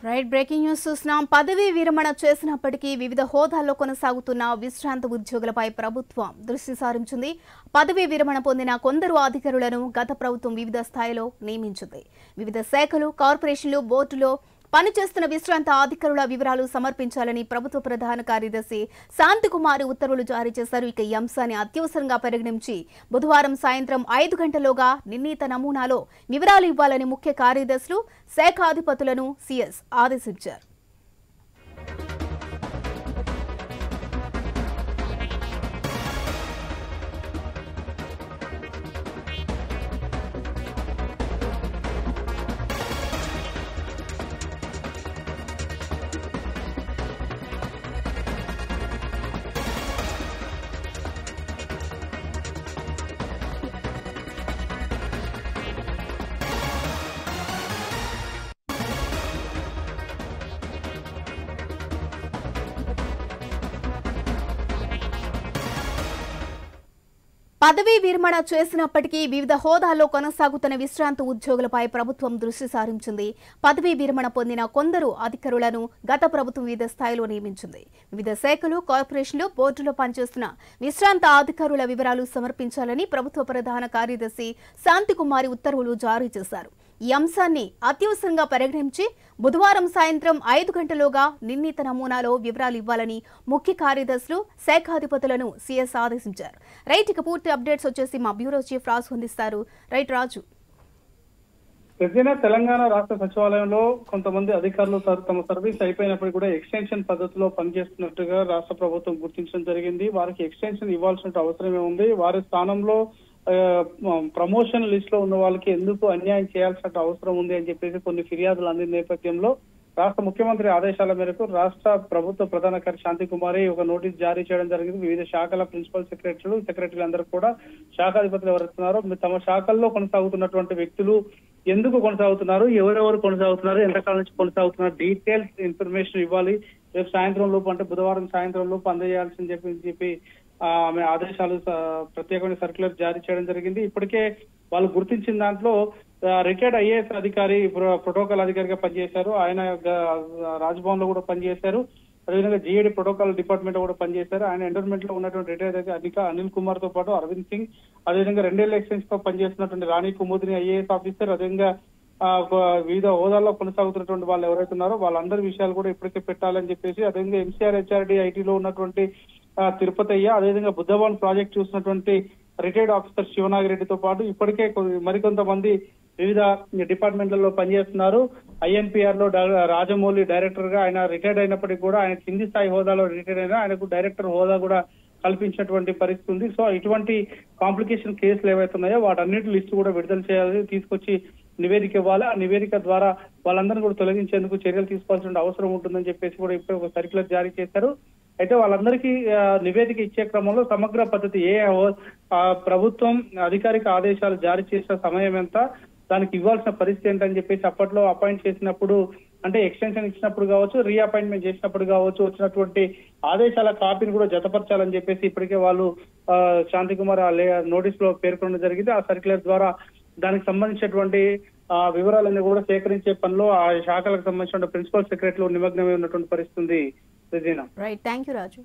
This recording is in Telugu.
రైట్ బ్రేకింగ్ న్యూస్ చూస్తున్నాం. పదవీ విరమణ చేసినప్పటికీ వివిధ హోదాల్లో కొనసాగుతున్న విశ్రాంత ఉద్యోగులపై ప్రభుత్వం దృష్టి సారించింది. పదవీ విరమణ పొందిన కొందరు అధికారులను గత ప్రభుత్వం వివిధ స్థాయిలో నియమించింది. వివిధ శాఖలు, కార్పొరేషన్లు, బోర్డులో పనిచేస్తున్న విశ్రాంత అధికారుల వివరాలు సమర్పించాలని ప్రభుత్వ ప్రధాన కార్యదర్శి శాంతికుమారి ఉత్తర్వులు జారీ చేశారు. ఇక ఈ అంశాన్ని అత్యవసరంగా పరిగణించి బుధవారం సాయంత్రం 5 గంటల్లోగా నిర్ణీత నమూనాలో వివరాలు ఇవ్వాలని ముఖ్య కార్యదర్శులు, శాఖాధిపతులను సీఎస్ ఆదేశించారు. పదవీ విరమణ చేసినప్పటికీ వివిధ హోదాల్లో కొనసాగుతున్న విశ్రాంత ఉద్యోగులపై ప్రభుత్వం దృష్టి సారించింది. పదవీ విరమణ పొందిన కొందరు అధికారులను గత ప్రభుత్వం వివిధ స్థాయిలో నియమించింది. వివిధ శాఖలు, కార్పొరేషన్లు, బోర్డులో పనిచేస్తున్న విశ్రాంత అధికారుల వివరాలు సమర్పించాలని ప్రభుత్వ ప్రధాన కార్యదర్శి శాంతికుమారి ఉత్తర్వులు జారీ చేశారు. ఈ అంశాన్ని అత్యవసరంగా పరిగణించి బుధవారం సాయంత్రం 5 గంటలోగా నిర్ణీత నమూనాలో వివరాలు ఇవ్వాలని ముఖ్య కార్యదర్శులు, శాఖాధిపతులను సీఎస్ ఆదేశించారు. రైట్, ఇక పూర్తి అప్డేట్స్ వచ్చేసి మా బ్యూరో చీఫ్ రాజు అందిస్తారు. రైట్ రాజు. తెలంగాణ రాష్ట్ర సచివాలయంలో కొంతమంది అధికారులు తమ సర్వీస్ అయిపోయినప్పుడు కూడా ఎక్స్టెన్షన్ పద్ధతిలో పనిచేస్తున్నట్టుగా రాష్ట్ర ప్రభుత్వం గుర్తించడం జరిగింది. వారికి ఎక్స్టెన్షన్ ఇవ్వాల్సిన అవసరమే ఉంది. వారి స్థానంలో ప్రమోషన్ లిస్ట్ లో ఉన్న వాళ్ళకి ఎందుకు అన్యాయం చేయాల్సిన అవసరం ఉంది అని చెప్పేసి కొన్ని ఫిర్యాదులు అందిన నేపథ్యంలో రాష్ట్ర ముఖ్యమంత్రి ఆదేశాల మేరకు రాష్ట్ర ప్రభుత్వ ప్రధాన కార్యదర్శి శాంతికుమారి ఒక నోటీస్ జారీ చేయడం జరిగింది. వివిధ శాఖల ప్రిన్సిపల్ సెక్రటరీలు అందరూ కూడా శాఖాధిపతులు ఎవరుతున్నారో తమ శాఖల్లో కొనసాగుతున్నటువంటి వ్యక్తులు ఎందుకు కొనసాగుతున్నారు, ఎవరెవరు కొనసాగుతున్నారు, ఎంతకాలం నుంచి కొనసాగుతున్నారు, డీటెయిల్స్ ఇన్ఫర్మేషన్ ఇవ్వాలి. రేపు సాయంత్రం లోపు అంటే బుధవారం సాయంత్రం లోపు అందజేయాల్సింది చెప్పి ఆమె ఆదేశాలు ప్రత్యేకమైన సర్క్యులర్ జారీ చేయడం జరిగింది. ఇప్పటికే వాళ్ళు గుర్తించిన దాంట్లో రిటైర్డ్ ఐఏఎస్ అధికారి, ప్రోటోకాల్ అధికారిగా పనిచేశారు. ఆయన రాజ్భవన్ లో కూడా పనిచేశారు. అదేవిధంగా జీఏడీ ప్రోటోకాల్ డిపార్ట్మెంట్ లో కూడా పనిచేశారు. ఆయన ఎండోర్మెంట్ లో ఉన్నటువంటి రిటైర్డ్ అధికారి అనిల్ కుమార్ తో పాటు అరవింద్ సింగ్, అదేవిధంగా 2 ఏళ్ల ఎక్స్టెన్స్ తో పనిచేస్తున్నటువంటి రాణి కుముదిని ఐఏఎస్ ఆఫీసర్, అదేవిధంగా వివిధ హోదాల్లో కొనసాగుతున్నటువంటి వాళ్ళు ఎవరైతే ఉన్నారో వాళ్ళందరి విషయాలు కూడా ఇప్పటికే పెట్టాలని చెప్పేసి, అదేవిధంగా ఎంసీఆర్ హెచ్ఆర్డీ ఐటీలో ఉన్నటువంటి తిరుపతయ్య, అదేవిధంగా బుద్ధభవన్ ప్రాజెక్ట్ చూసినటువంటి రిటైర్డ్ ఆఫీసర్ శివనాగిరెడ్డితో పాటు ఇప్పటికే మరికొంతమంది వివిధ డిపార్ట్మెంట్లలో పనిచేస్తున్నారు. ఐఎన్పిఆర్ లో రాజమౌళి డైరెక్టర్ గా ఆయన రిటైర్డ్ అయినప్పటికీ కూడా ఆయన కింది స్థాయి హోదాలో రిటైర్డ్ అయినా ఆయనకు డైరెక్టర్ హోదా కూడా కల్పించినటువంటి పరిస్థితి ఉంది. సో ఇటువంటి కాంప్లికేషన్ కేసులు ఏవైతే ఉన్నాయో వాటన్నిటి లిస్టు కూడా విడుదల చేయాలి, తీసుకొచ్చి నివేదిక ఇవ్వాలి. ఆ నివేదిక ద్వారా వాళ్ళందరినీ కూడా తొలగించేందుకు చర్యలు తీసుకోవాల్సిన అవసరం ఉంటుందని చెప్పేసి కూడా ఇప్పుడు ఒక సర్క్యులర్ జారీ చేశారు. అయితే వాళ్ళందరికీ నివేదిక ఇచ్చే క్రమంలో సమగ్ర పద్ధతి ప్రభుత్వం అధికారిక ఆదేశాలు జారీ చేసిన సమయం ఎంత, దానికి ఇవ్వాల్సిన పరిస్థితి ఏంటని చెప్పేసి అప్పట్లో అపాయింట్ చేసినప్పుడు అంటే ఎక్స్టెన్షన్ ఇచ్చినప్పుడు కావచ్చు, రీఅపాయింట్మెంట్ చేసినప్పుడు కావచ్చు వచ్చినటువంటి ఆదేశాల కాపీని కూడా జతపరచాలని చెప్పేసి ఇప్పటికే వాళ్ళు శాంతికుమార్ నోటీస్ లో పేర్కొనడం జరిగింది. ఆ సర్క్యులర్ ద్వారా దానికి సంబంధించినటువంటి వివరాలన్నీ కూడా సేకరించే పనిలో ఆ శాఖలకు సంబంధించిన ప్రిన్సిపల్ సెక్రటరీలు నిమగ్నమై ఉన్నటువంటి పరిస్థితి ఉంది. Right, thank you Raju.